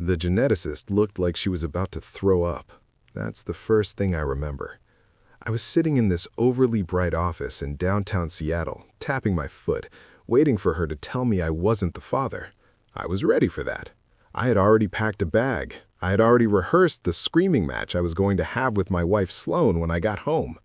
The geneticist looked like she was about to throw up. That's the first thing I remember. I was sitting in this overly bright office in downtown Seattle, tapping my foot, waiting for her to tell me I wasn't the father. I was ready for that. I had already packed a bag. I had already rehearsed the screaming match I was going to have with my wife Sloane when I got home.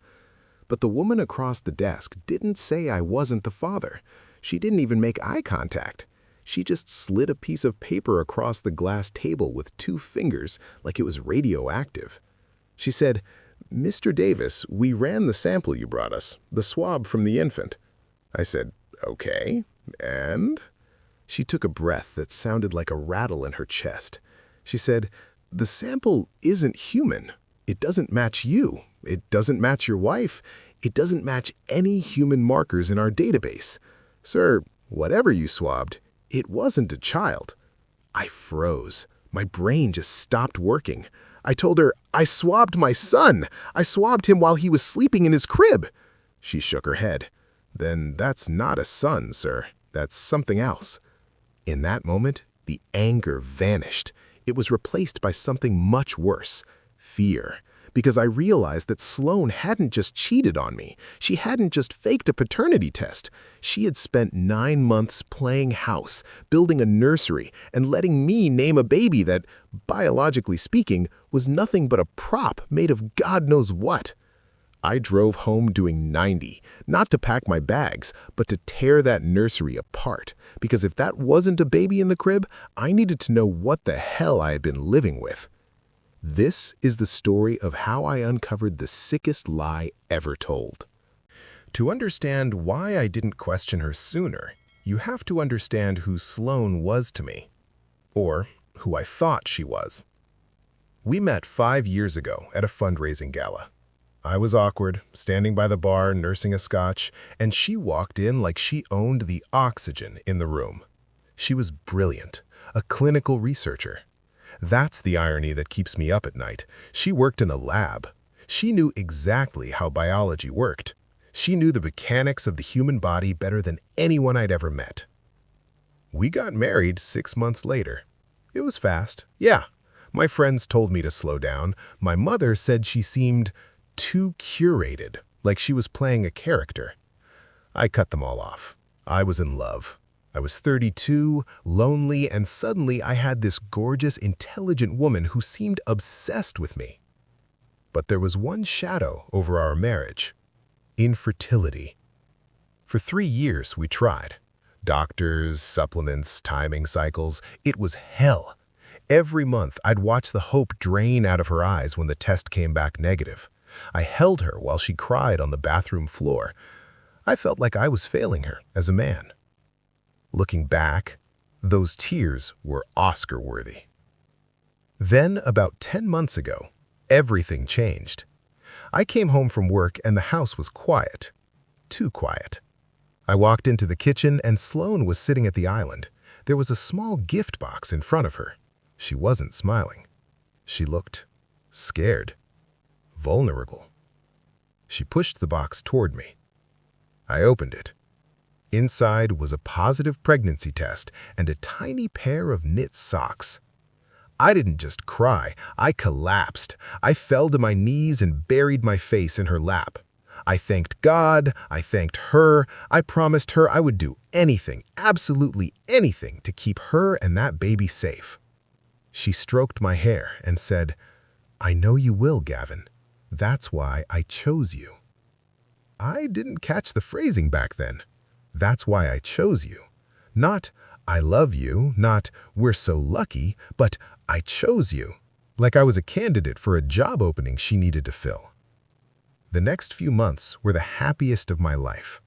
But the woman across the desk didn't say I wasn't the father. She didn't even make eye contact. She just slid a piece of paper across the glass table with 2 fingers like it was radioactive. She said, "Mr. Davis, we ran the sample you brought us, the swab from the infant." I said, "Okay, and?" She took a breath that sounded like a rattle in her chest. She said, "The sample isn't human. It doesn't match you. It doesn't match your wife. It doesn't match any human markers in our database. Sir, whatever you swabbed, it wasn't a child." I froze. My brain just stopped working. I told her, "I swabbed my son. I swabbed him while he was sleeping in his crib." She shook her head. "Then that's not a son, sir. That's something else." In that moment, the anger vanished. It was replaced by something much worse, fear. Because I realized that Sloane hadn't just cheated on me. She hadn't just faked a paternity test. She had spent 9 months playing house, building a nursery, and letting me name a baby that, biologically speaking, was nothing but a prop made of God knows what. I drove home doing 90, not to pack my bags, but to tear that nursery apart. Because if that wasn't a baby in the crib, I needed to know what the hell I had been living with. This is the story of how I uncovered the sickest lie ever told. To understand why I didn't question her sooner, you have to understand who Sloane was to me. Or who I thought she was. We met 5 years ago at a fundraising gala. I was awkward, standing by the bar nursing a scotch, and she walked in like she owned the oxygen in the room. She was brilliant, a clinical researcher. That's the irony that keeps me up at night. She worked in a lab. She knew exactly how biology worked. She knew the mechanics of the human body better than anyone I'd ever met. We got married 6 months later. It was fast. Yeah, my friends told me to slow down. My mother said she seemed too curated, like she was playing a character. I cut them all off. I was in love. I was 32, lonely, and suddenly I had this gorgeous, intelligent woman who seemed obsessed with me. But there was one shadow over our marriage: infertility. For 3 years we tried. Doctors, supplements, timing cycles. It was hell. Every month I'd watch the hope drain out of her eyes when the test came back negative. I held her while she cried on the bathroom floor. I felt like I was failing her as a man. Looking back, those tears were Oscar-worthy. Then, about 10 months ago, everything changed. I came home from work and the house was quiet. Too quiet. I walked into the kitchen and Sloane was sitting at the island. There was a small gift box in front of her. She wasn't smiling. She looked scared, vulnerable. She pushed the box toward me. I opened it. Inside was a positive pregnancy test and a tiny pair of knit socks. I didn't just cry, I collapsed. I fell to my knees and buried my face in her lap. I thanked God, I thanked her, I promised her I would do anything, absolutely anything, to keep her and that baby safe. She stroked my hair and said, "I know you will, Gavin. That's why I chose you." I didn't catch the phrasing back then. That's why I chose you. Not, "I love you," not, "We're so lucky," but "I chose you," like I was a candidate for a job opening she needed to fill. The next few months were the happiest of my life.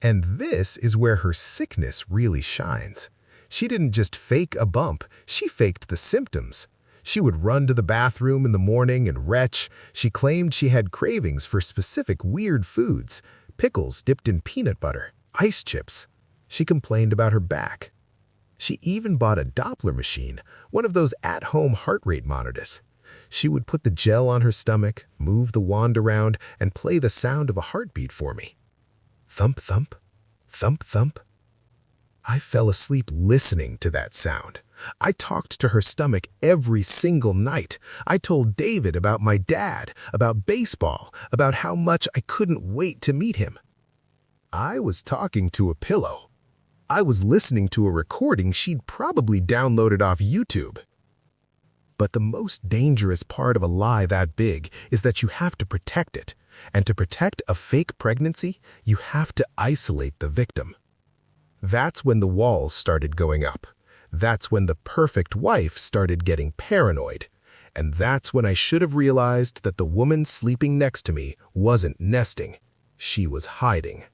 And this is where her sickness really shines. She didn't just fake a bump, she faked the symptoms. She would run to the bathroom in the morning and retch. She claimed she had cravings for specific weird foods, pickles dipped in peanut butter, ice chips. She complained about her back. She even bought a Doppler machine, one of those at-home heart rate monitors. She would put the gel on her stomach, move the wand around, and play the sound of a heartbeat for me. Thump, thump, thump, thump. I fell asleep listening to that sound. I talked to her stomach every single night. I told David about my dad, about baseball, about how much I couldn't wait to meet him. I was talking to a pillow. I was listening to a recording she'd probably downloaded off YouTube. But the most dangerous part of a lie that big is that you have to protect it. And to protect a fake pregnancy, you have to isolate the victim. That's when the walls started going up. That's when the perfect wife started getting paranoid. And that's when I should have realized that the woman sleeping next to me wasn't nesting. She was hiding.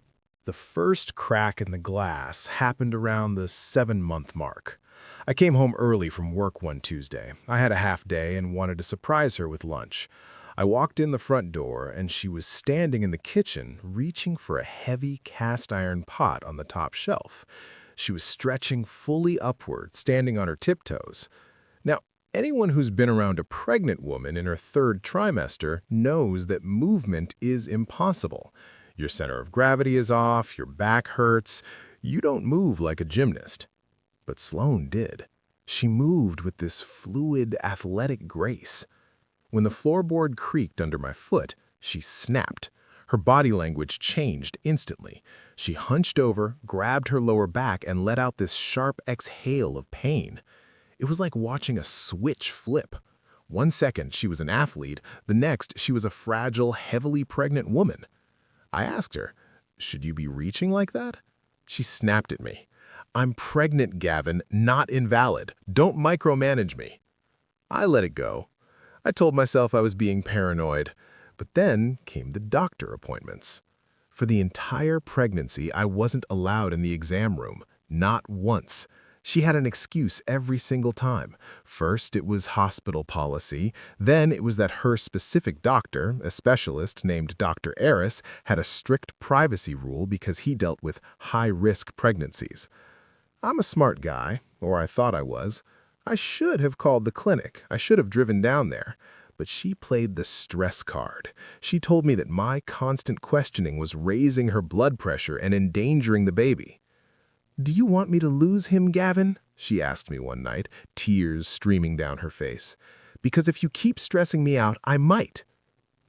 The first crack in the glass happened around the 7-month mark. I came home early from work one Tuesday. I had a half day and wanted to surprise her with lunch. I walked in the front door and she was standing in the kitchen, reaching for a heavy cast iron pot on the top shelf. She was stretching fully upward, standing on her tiptoes. Now, anyone who's been around a pregnant woman in her 3rd trimester knows that movement is impossible. Your center of gravity is off, your back hurts. You don't move like a gymnast. But Sloane did. She moved with this fluid, athletic grace. When the floorboard creaked under my foot, she snapped. Her body language changed instantly. She hunched over, grabbed her lower back, and let out this sharp exhale of pain. It was like watching a switch flip. One second, she was an athlete. The next, she was a fragile, heavily pregnant woman. I asked her, "Should you be reaching like that?" She snapped at me. "I'm pregnant, Gavin, not invalid. Don't micromanage me." I let it go. I told myself I was being paranoid. But then came the doctor appointments. For the entire pregnancy, I wasn't allowed in the exam room. Not once. She had an excuse every single time. First, it was hospital policy. Then it was that her specific doctor, a specialist named Dr. Eris, had a strict privacy rule because he dealt with high-risk pregnancies. I'm a smart guy, or I thought I was. I should have called the clinic. I should have driven down there. But she played the stress card. She told me that my constant questioning was raising her blood pressure and endangering the baby. "Do you want me to lose him, Gavin?" she asked me one night, tears streaming down her face. "Because if you keep stressing me out, I might."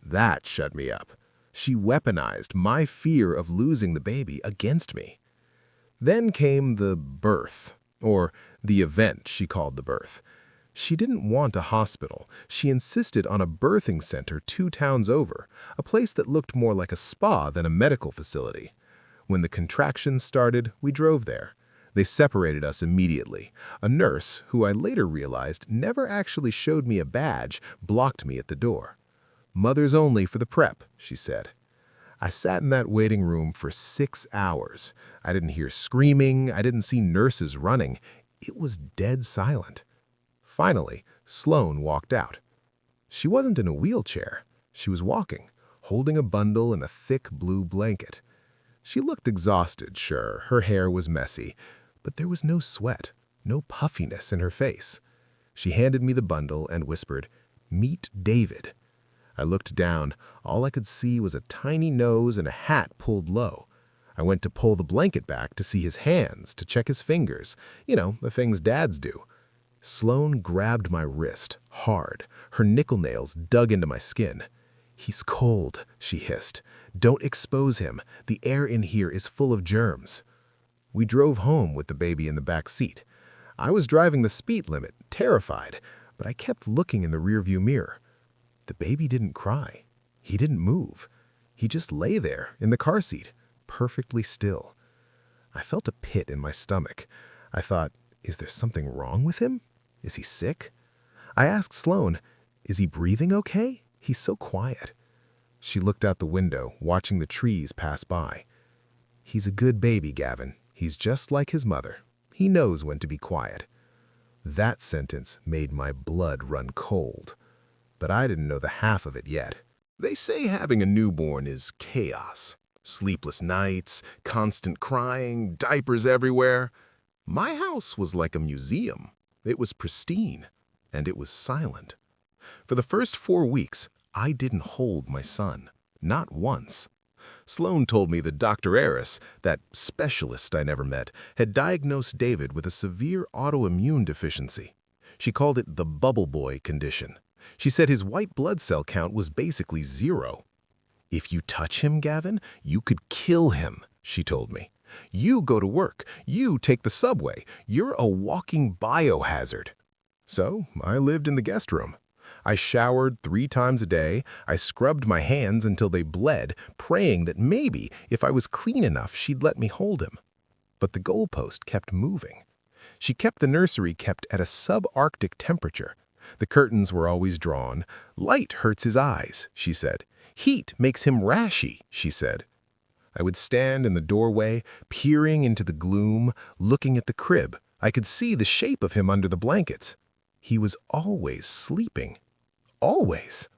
That shut me up. She weaponized my fear of losing the baby against me. Then came the birth, or the event she called the birth. She didn't want a hospital. She insisted on a birthing center 2 towns over, a place that looked more like a spa than a medical facility. When the contractions started, we drove there. They separated us immediately. A nurse, who I later realized never actually showed me a badge, blocked me at the door. "Mothers only for the prep," she said. I sat in that waiting room for 6 hours. I didn't hear screaming. I didn't see nurses running. It was dead silent. Finally, Sloane walked out. She wasn't in a wheelchair. She was walking, holding a bundle and a thick blue blanket. She looked exhausted, sure. Her hair was messy, but there was no sweat, no puffiness in her face. She handed me the bundle and whispered, "Meet David." I looked down. All I could see was a tiny nose and a hat pulled low. I went to pull the blanket back to see his hands, to check his fingers. You know, the things dads do. Sloane grabbed my wrist, hard. Her nickel nails dug into my skin. "He's cold," she hissed. "Don't expose him. The air in here is full of germs." We drove home with the baby in the back seat. I was driving the speed limit, terrified, but I kept looking in the rearview mirror. The baby didn't cry. He didn't move. He just lay there in the car seat, perfectly still. I felt a pit in my stomach. I thought, is there something wrong with him? Is he sick? I asked Sloane, "Is he breathing okay? He's so quiet." She looked out the window, watching the trees pass by. "He's a good baby, Gavin. He's just like his mother. He knows when to be quiet." That sentence made my blood run cold. But I didn't know the half of it yet. They say having a newborn is chaos. Sleepless nights, constant crying, diapers everywhere. My house was like a museum. It was pristine, and it was silent. For the first 4 weeks, I didn't hold my son. Not once. Sloan told me that Dr. Harris, that specialist I never met, had diagnosed David with a severe autoimmune deficiency. She called it the bubble boy condition. She said his white blood cell count was basically 0. If you touch him, Gavin, you could kill him, she told me. You go to work. You take the subway. You're a walking biohazard. So I lived in the guest room. I showered 3 times a day. I scrubbed my hands until they bled, praying that maybe if I was clean enough, she'd let me hold him. But the goalpost kept moving. She kept the nursery kept at a subarctic temperature. The curtains were always drawn. Light hurts his eyes, she said. Heat makes him rashy, she said. I would stand in the doorway, peering into the gloom, looking at the crib. I could see the shape of him under the blankets. He was always sleeping. Always.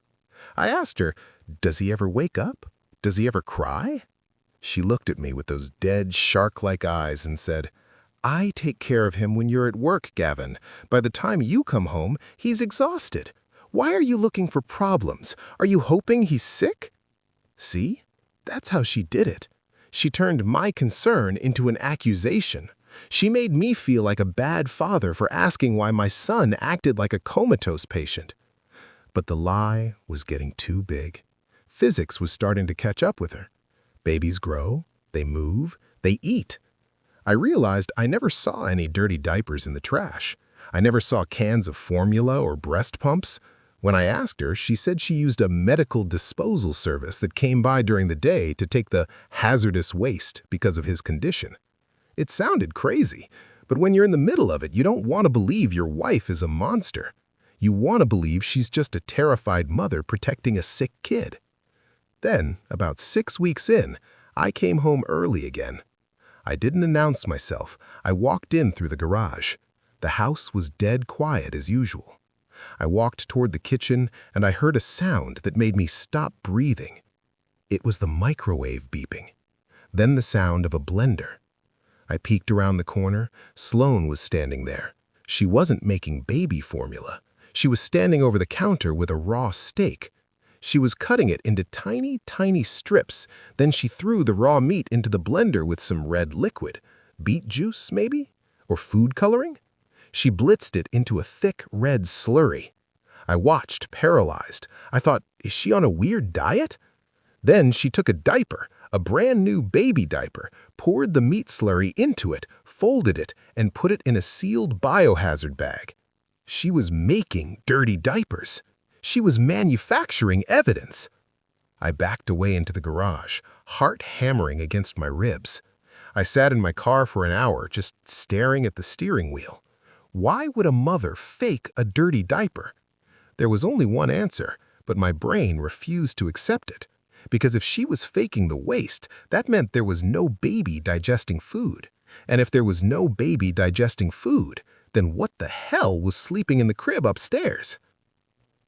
I asked her, does he ever wake up? Does he ever cry? She looked at me with those dead, shark-like eyes and said, I take care of him when you're at work, Gavin. By the time you come home, he's exhausted. Why are you looking for problems? Are you hoping he's sick? See? That's how she did it. She turned my concern into an accusation. She made me feel like a bad father for asking why my son acted like a comatose patient. But the lie was getting too big. Physics was starting to catch up with her. Babies grow, they move, they eat. I realized I never saw any dirty diapers in the trash. I never saw cans of formula or breast pumps. When I asked her, she said she used a medical disposal service that came by during the day to take the hazardous waste because of his condition. It sounded crazy, but when you're in the middle of it, you don't want to believe your wife is a monster. You want to believe she's just a terrified mother protecting a sick kid. Then, about 6 weeks in, I came home early again. I didn't announce myself. I walked in through the garage. The house was dead quiet as usual. I walked toward the kitchen and I heard a sound that made me stop breathing. It was the microwave beeping. Then the sound of a blender. I peeked around the corner. Sloan was standing there. She wasn't making baby formula. She was standing over the counter with a raw steak. She was cutting it into tiny, tiny strips. Then she threw the raw meat into the blender with some red liquid. Beet juice, maybe? Or food coloring? She blitzed it into a thick red slurry. I watched, paralyzed. I thought, is she on a weird diet? Then she took a diaper, a brand new baby diaper, poured the meat slurry into it, folded it, and put it in a sealed biohazard bag. She was making dirty diapers. She was manufacturing evidence. I backed away into the garage, heart hammering against my ribs. I sat in my car for an hour, just staring at the steering wheel. Why would a mother fake a dirty diaper? There was only one answer, but my brain refused to accept it. Because if she was faking the waste, that meant there was no baby digesting food. And if there was no baby digesting food, then what the hell was sleeping in the crib upstairs?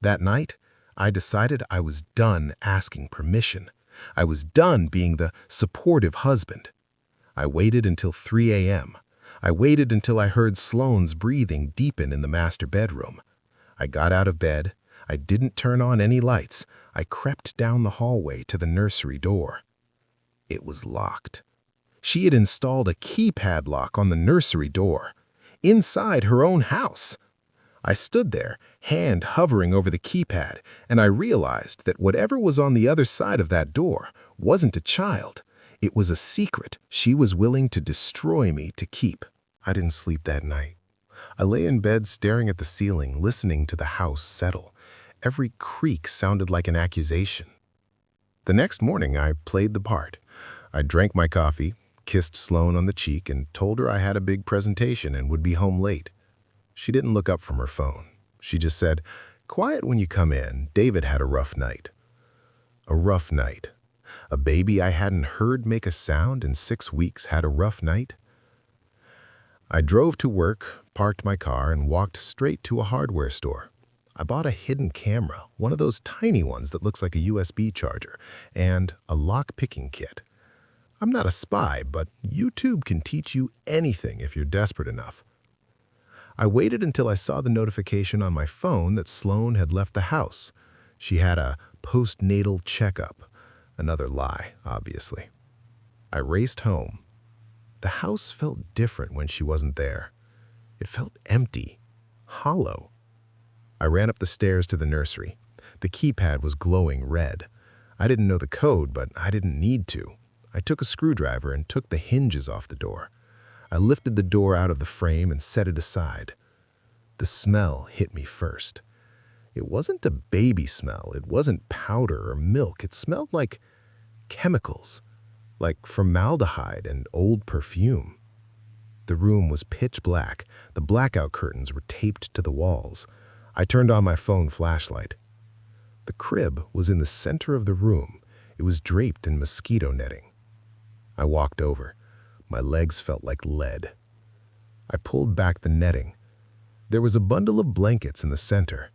That night, I decided I was done asking permission. I was done being the supportive husband. I waited until 3 a.m. I waited until I heard Sloan's breathing deepen in the master bedroom. I got out of bed. I didn't turn on any lights. I crept down the hallway to the nursery door. It was locked. She had installed a keypad lock on the nursery door, inside her own house. I stood there, hand hovering over the keypad, and I realized that whatever was on the other side of that door wasn't a child. It was a secret she was willing to destroy me to keep. I didn't sleep that night. I lay in bed staring at the ceiling, listening to the house settle. Every creak sounded like an accusation. The next morning, I played the part. I drank my coffee, kissed Sloan on the cheek, and told her I had a big presentation and would be home late. She didn't look up from her phone. She just said, "Quiet when you come in. David had a rough night." A rough night. A baby I hadn't heard make a sound in 6 weeks had a rough night. I drove to work, parked my car, and walked straight to a hardware store. I bought a hidden camera, one of those tiny ones that looks like a USB charger, and a lock-picking kit. I'm not a spy, but YouTube can teach you anything if you're desperate enough. I waited until I saw the notification on my phone that Sloan had left the house. She had a postnatal checkup. Another lie, obviously. I raced home. The house felt different when she wasn't there. It felt empty, hollow. I ran up the stairs to the nursery. The keypad was glowing red. I didn't know the code, but I didn't need to. I took a screwdriver and took the hinges off the door. I lifted the door out of the frame and set it aside. The smell hit me first. It wasn't a baby smell. It wasn't powder or milk. It smelled like chemicals, like formaldehyde and old perfume. The room was pitch black. The blackout curtains were taped to the walls. I turned on my phone flashlight. The crib was in the center of the room. It was draped in mosquito netting. I walked over. My legs felt like lead. I pulled back the netting. There was a bundle of blankets in the center.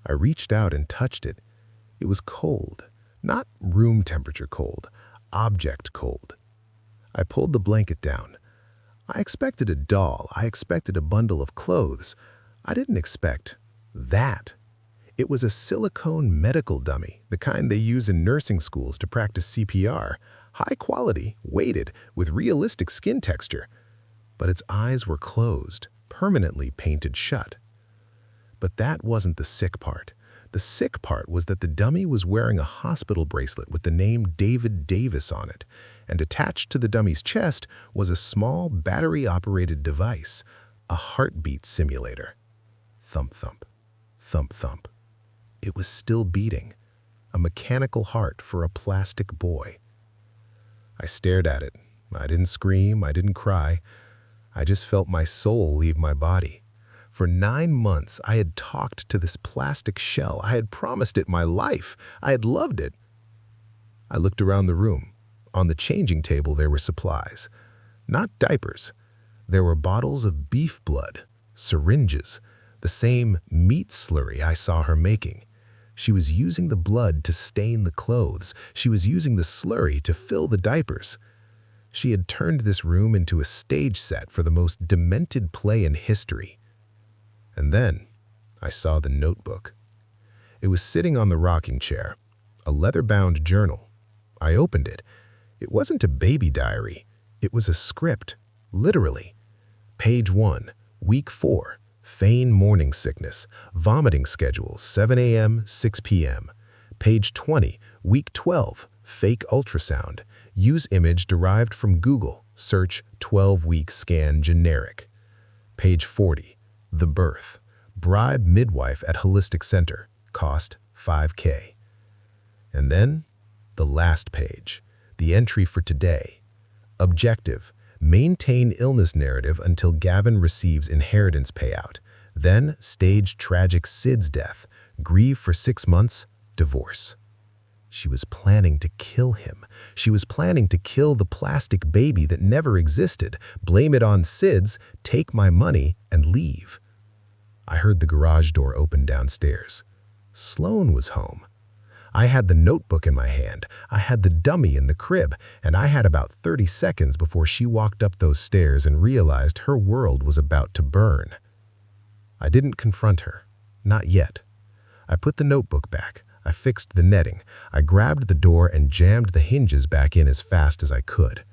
I reached out and touched it. It was cold, not room temperature cold, object cold. I pulled the blanket down. I expected a doll. I expected a bundle of clothes. I didn't expect that. It was a silicone medical dummy, the kind they use in nursing schools to practice CPR. High quality, weighted, with realistic skin texture. But its eyes were closed, permanently painted shut. But that wasn't the sick part. The sick part was that the dummy was wearing a hospital bracelet with the name David Davis on it, and attached to the dummy's chest was a small battery-operated device, a heartbeat simulator. Thump, thump, thump, thump. It was still beating, a mechanical heart for a plastic boy. I stared at it. I didn't scream, I didn't cry. I just felt my soul leave my body. For 9 months, I had talked to this plastic shell. I had promised it my life. I had loved it. I looked around the room. On the changing table, there were supplies. Not diapers. There were bottles of beef blood, syringes, the same meat slurry I saw her making. She was using the blood to stain the clothes. She was using the slurry to fill the diapers. She had turned this room into a stage set for the most demented play in history. And then I saw the notebook. It was sitting on the rocking chair, a leather-bound journal. I opened it. It wasn't a baby diary. It was a script, literally. Page 1, week 4. Feign morning sickness, vomiting schedule, 7 a.m., 6 p.m. Page 20, week 12, fake ultrasound. Use image derived from Google, search 12-week scan generic. Page 40, the birth. Bribe midwife at holistic center, cost $5K. And then, the last page, the entry for today. Objective. Maintain illness narrative until Gavin receives inheritance payout. Then stage tragic Sid's death. Grieve for 6 months. Divorce. She was planning to kill him. She was planning to kill the plastic baby that never existed. Blame it on Sid's, take my money, and leave. I heard the garage door open downstairs. Sloan was home. I had the notebook in my hand, I had the dummy in the crib, and I had about 30 seconds before she walked up those stairs and realized her world was about to burn. I didn't confront her. Not yet. I put the notebook back. I fixed the netting. I grabbed the door and jammed the hinges back in as fast as I could.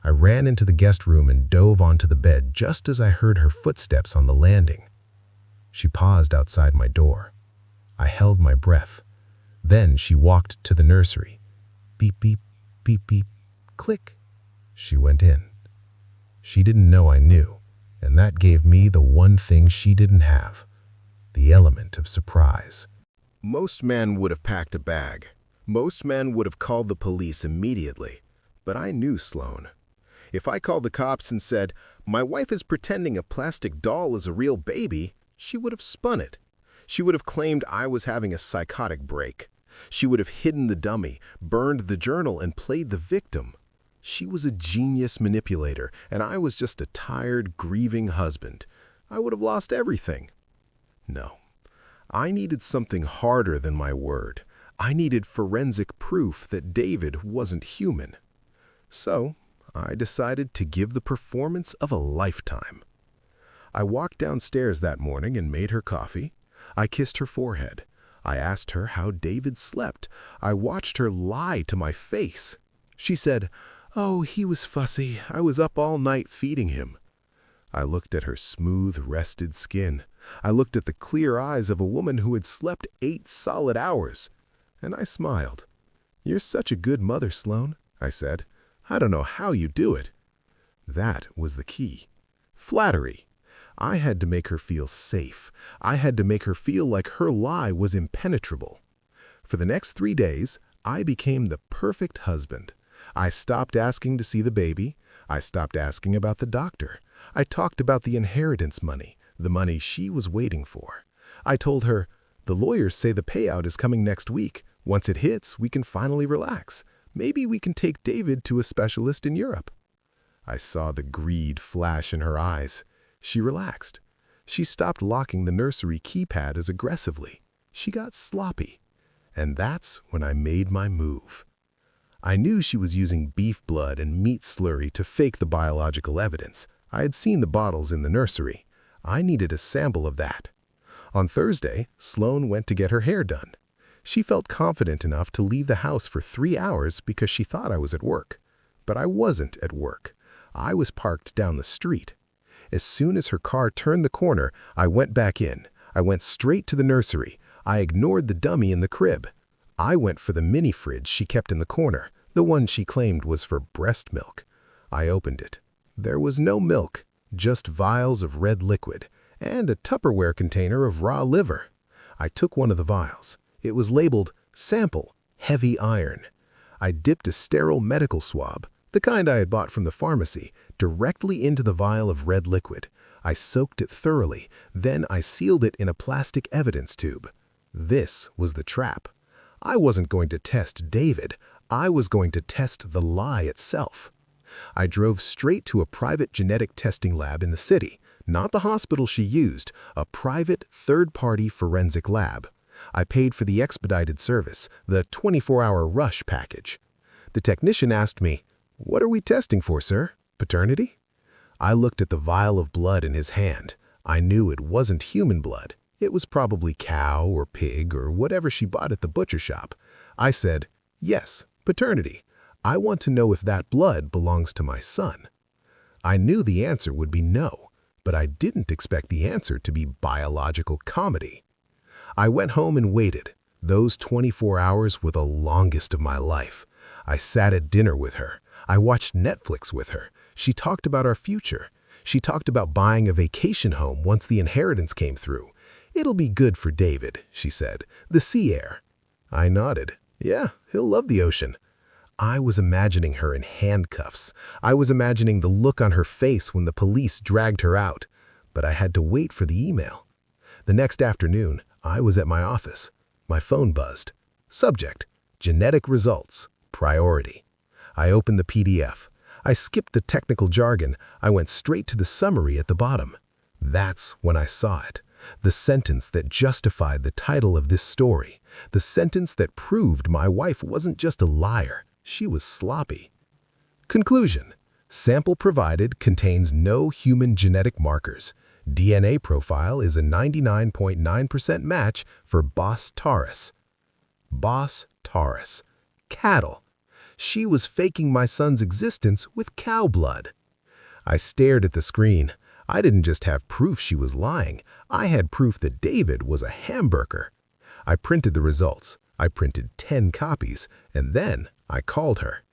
I ran into the guest room and dove onto the bed just as I heard her footsteps on the landing. She paused outside my door. I held my breath. Then she walked to the nursery. Beep, beep, beep, beep, click. She went in. She didn't know I knew, and that gave me the one thing she didn't have, the element of surprise. Most men would have packed a bag. Most men would have called the police immediately. But I knew Sloan. If I called the cops and said, "My wife is pretending a plastic doll is a real baby," she would have spun it. She would have claimed I was having a psychotic break. She would have hidden the dummy, burned the journal, and played the victim. She was a genius manipulator, and I was just a tired, grieving husband. I would have lost everything. No. I needed something harder than my word. I needed forensic proof that David wasn't human. So, I decided to give the performance of a lifetime. I walked downstairs that morning and made her coffee. I kissed her forehead. I asked her how David slept. I watched her lie to my face. She said, "Oh, he was fussy. I was up all night feeding him." I looked at her smooth, rested skin. I looked at the clear eyes of a woman who had slept 8 solid hours. And I smiled. "You're such a good mother, Sloan," I said. "I don't know how you do it." That was the key. Flattery. I had to make her feel safe. I had to make her feel like her lie was impenetrable. For the next 3 days, I became the perfect husband. I stopped asking to see the baby. I stopped asking about the doctor. I talked about the inheritance money, the money she was waiting for. I told her, "The lawyers say the payout is coming next week. Once it hits, we can finally relax. Maybe we can take David to a specialist in Europe." I saw the greed flash in her eyes. She relaxed. She stopped locking the nursery keypad as aggressively. She got sloppy. And that's when I made my move. I knew she was using beef blood and meat slurry to fake the biological evidence. I had seen the bottles in the nursery. I needed a sample of that. On Thursday, Sloan went to get her hair done. She felt confident enough to leave the house for 3 hours because she thought I was at work. But I wasn't at work. I was parked down the street. As soon as her car turned the corner, I went back in. I went straight to the nursery. I ignored the dummy in the crib. I went for the mini fridge she kept in the corner, the one she claimed was for breast milk. I opened it. There was no milk, just vials of red liquid and a Tupperware container of raw liver. I took one of the vials. It was labeled Sample, Heavy Iron. I dipped a sterile medical swab, the kind I had bought from the pharmacy, directly into the vial of red liquid. I soaked it thoroughly, then I sealed it in a plastic evidence tube. This was the trap. I wasn't going to test David. I was going to test the lie itself. I drove straight to a private genetic testing lab in the city, not the hospital she used, a private third-party forensic lab. I paid for the expedited service, the 24-hour rush package. The technician asked me, "What are we testing for, sir? Paternity?" I looked at the vial of blood in his hand. I knew it wasn't human blood. It was probably cow or pig or whatever she bought at the butcher shop. I said, "Yes, paternity. I want to know if that blood belongs to my son." I knew the answer would be no, but I didn't expect the answer to be biological comedy. I went home and waited. Those 24 hours were the longest of my life. I sat at dinner with her. I watched Netflix with her. She talked about our future. She talked about buying a vacation home once the inheritance came through. "It'll be good for David," she said. "The sea air." I nodded. "Yeah, he'll love the ocean." I was imagining her in handcuffs. I was imagining the look on her face when the police dragged her out. But I had to wait for the email. The next afternoon, I was at my office. My phone buzzed. Subject: Genetic results. Priority. I opened the PDF. I skipped the technical jargon. I went straight to the summary at the bottom. That's when I saw it. The sentence that justified the title of this story. The sentence that proved my wife wasn't just a liar. She was sloppy. Conclusion: sample provided contains no human genetic markers. DNA profile is a 99.9% match for Bos taurus. Bos taurus. Cattle. She was faking my son's existence with cow blood. I stared at the screen. I didn't just have proof she was lying. I had proof that David was a hamburger. I printed the results. I printed 10 copies, and then I called her.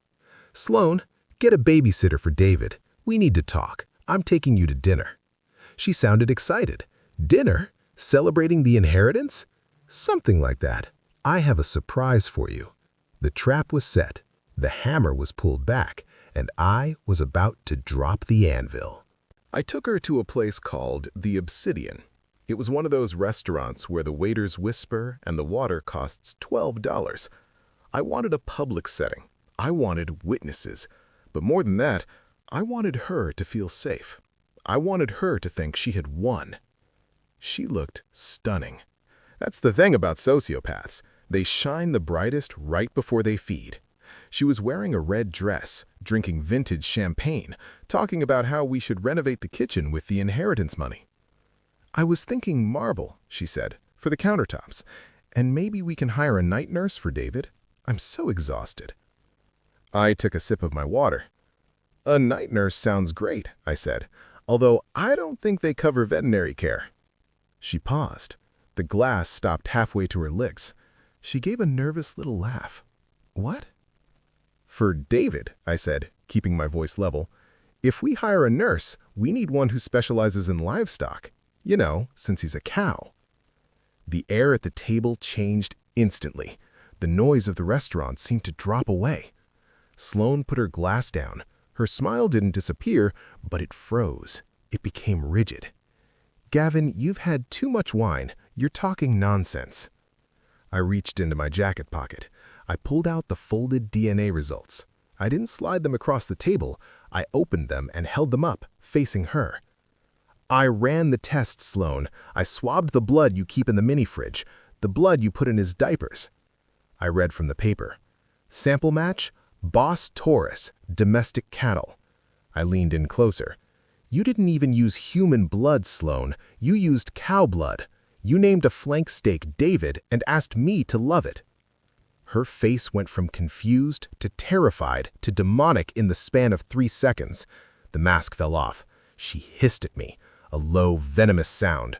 "Sloan, get a babysitter for David. We need to talk. I'm taking you to dinner." She sounded excited. "Dinner? Celebrating the inheritance?" "Something like that. I have a surprise for you." The trap was set. The hammer was pulled back, and I was about to drop the anvil. I took her to a place called the Obsidian. It was one of those restaurants where the waiters whisper and the water costs $12. I wanted a public setting. I wanted witnesses. But more than that, I wanted her to feel safe. I wanted her to think she had won. She looked stunning. That's the thing about sociopaths. They shine the brightest right before they feed. She was wearing a red dress, drinking vintage champagne, talking about how we should renovate the kitchen with the inheritance money. "I was thinking marble," she said, "for the countertops. And maybe we can hire a night nurse for David. I'm so exhausted. I took a sip of my water. A night nurse sounds great, I said, although I don't think they cover veterinary care. She paused. The glass stopped halfway to her lips. She gave a nervous little laugh. What? For David, I said, keeping my voice level. If we hire a nurse, we need one who specializes in livestock. You know, since he's a cow. The air at the table changed instantly. The noise of the restaurant seemed to drop away. Sloane put her glass down. Her smile didn't disappear, but it froze. It became rigid. Gavin, you've had too much wine. You're talking nonsense. I reached into my jacket pocket. I pulled out the folded DNA results. I didn't slide them across the table. I opened them and held them up, facing her. I ran the tests, Sloane. I swabbed the blood you keep in the mini-fridge, the blood you put in his diapers. I read from the paper. Sample match, Boss Taurus, domestic cattle. I leaned in closer. You didn't even use human blood, Sloane. You used cow blood. You named a flank steak David and asked me to love it. Her face went from confused to terrified to demonic in the span of 3 seconds. The mask fell off. She hissed at me, a low, venomous sound.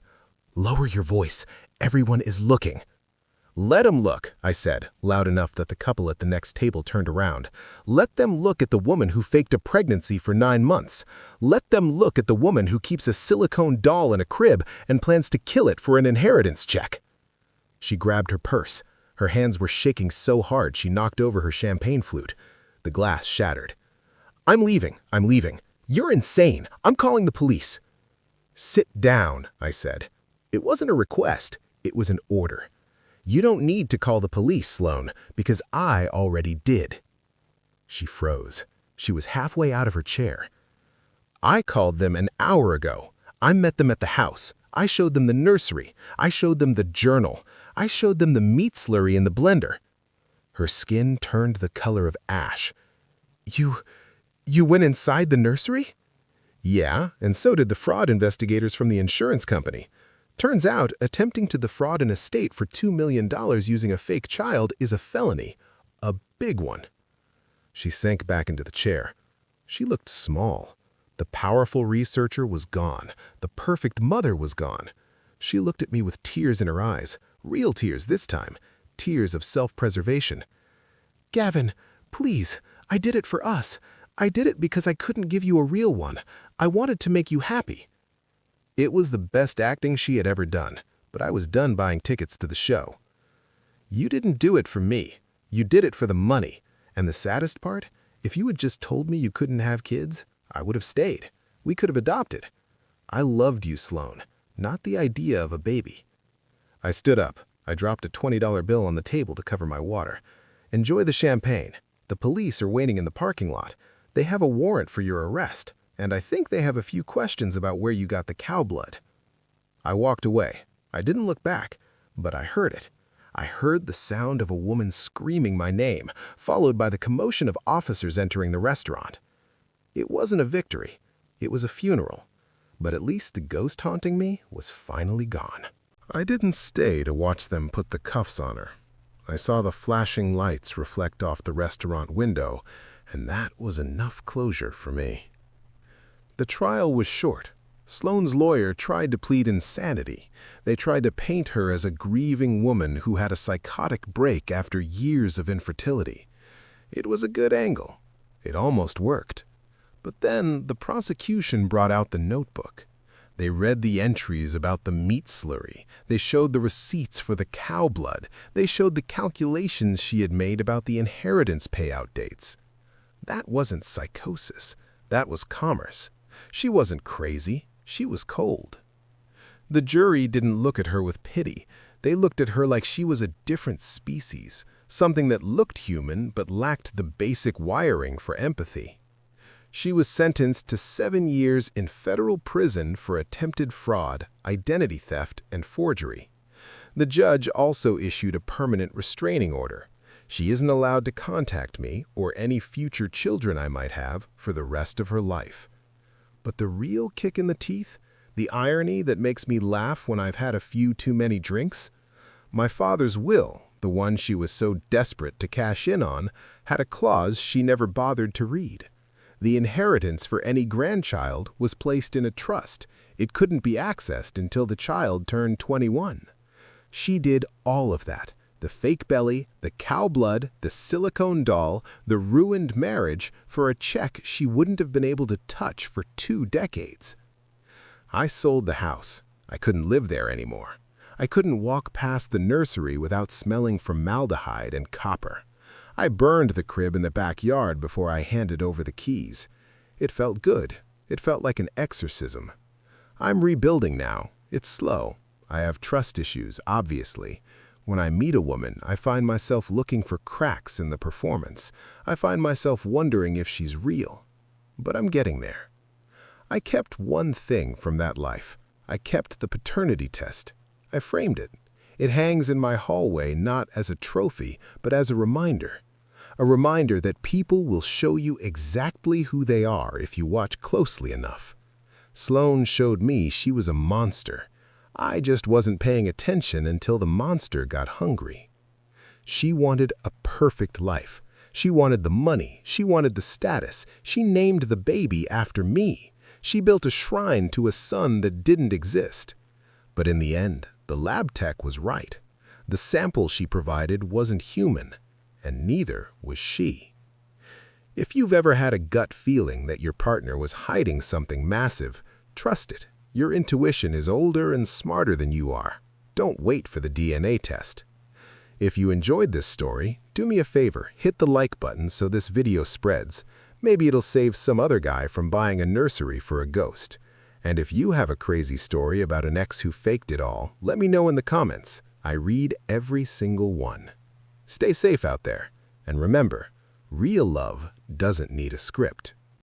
Lower your voice. Everyone is looking. Let 'em look, I said, loud enough that the couple at the next table turned around. Let them look at the woman who faked a pregnancy for 9 months. Let them look at the woman who keeps a silicone doll in a crib and plans to kill it for an inheritance check. She grabbed her purse. Her hands were shaking so hard she knocked over her champagne flute. The glass shattered. I'm leaving. You're insane. I'm calling the police. Sit down, I said. It wasn't a request. It was an order. You don't need to call the police, Sloane, because I already did. She froze. She was halfway out of her chair. I called them an hour ago. I met them at the house. I showed them the nursery. I showed them the journal. I showed them the meat slurry in the blender. Her skin turned the color of ash. You went inside the nursery? Yeah, and so did the fraud investigators from the insurance company. Turns out, attempting to defraud an estate for $2 million using a fake child is a felony. A big one. She sank back into the chair. She looked small. The powerful researcher was gone. The perfect mother was gone. She looked at me with tears in her eyes. Real tears this time. Tears of self-preservation. Gavin, please, I did it for us. I did it because I couldn't give you a real one. I wanted to make you happy. It was the best acting she had ever done, but I was done buying tickets to the show. You didn't do it for me. You did it for the money. And the saddest part, if you had just told me you couldn't have kids, I would have stayed. We could have adopted. I loved you, Sloane, not the idea of a baby. I stood up. I dropped a $20 bill on the table to cover my water. Enjoy the champagne. The police are waiting in the parking lot. They have a warrant for your arrest, and I think they have a few questions about where you got the cow blood. I walked away. I didn't look back, but I heard it. I heard the sound of a woman screaming my name, followed by the commotion of officers entering the restaurant. It wasn't a victory. It was a funeral. But at least the ghost haunting me was finally gone. I didn't stay to watch them put the cuffs on her. I saw the flashing lights reflect off the restaurant window, and that was enough closure for me. The trial was short. Sloane's lawyer tried to plead insanity. They tried to paint her as a grieving woman who had a psychotic break after years of infertility. It was a good angle. It almost worked. But then the prosecution brought out the notebook. They read the entries about the meat slurry. They showed the receipts for the cow blood. They showed the calculations she had made about the inheritance payout dates. That wasn't psychosis. That was commerce. She wasn't crazy. She was cold. The jury didn't look at her with pity. They looked at her like she was a different species, something that looked human but lacked the basic wiring for empathy. She was sentenced to 7 years in federal prison for attempted fraud, identity theft, and forgery. The judge also issued a permanent restraining order. She isn't allowed to contact me or any future children I might have for the rest of her life. But the real kick in the teeth, the irony that makes me laugh when I've had a few too many drinks, My father's will, the one she was so desperate to cash in on, had a clause she never bothered to read. The inheritance for any grandchild was placed in a trust. It couldn't be accessed until the child turned 21. She did all of that. The fake belly, the cow blood, the silicone doll, the ruined marriage for a check she wouldn't have been able to touch for 2 decades. I sold the house. I couldn't live there anymore. I couldn't walk past the nursery without smelling formaldehyde and copper. I burned the crib in the backyard before I handed over the keys. It felt good. It felt like an exorcism. I'm rebuilding now. It's slow. I have trust issues, obviously. When I meet a woman, I find myself looking for cracks in the performance. I find myself wondering if she's real. But I'm getting there. I kept one thing from that life. I kept the paternity test. I framed it. It hangs in my hallway not as a trophy, but as a reminder. A reminder that people will show you exactly who they are if you watch closely enough. Sloane showed me she was a monster. I just wasn't paying attention until the monster got hungry. She wanted a perfect life. She wanted the money. She wanted the status. She named the baby after me. She built a shrine to a son that didn't exist. But in the end, the lab tech was right. The sample she provided wasn't human, and neither was she. If you've ever had a gut feeling that your partner was hiding something massive, trust it. Your intuition is older and smarter than you are. Don't wait for the DNA test. If you enjoyed this story, do me a favor, hit the like button so this video spreads. Maybe it'll save some other guy from buying a nursery for a ghost. And if you have a crazy story about an ex who faked it all, let me know in the comments. I read every single one. Stay safe out there. And remember, real love doesn't need a script.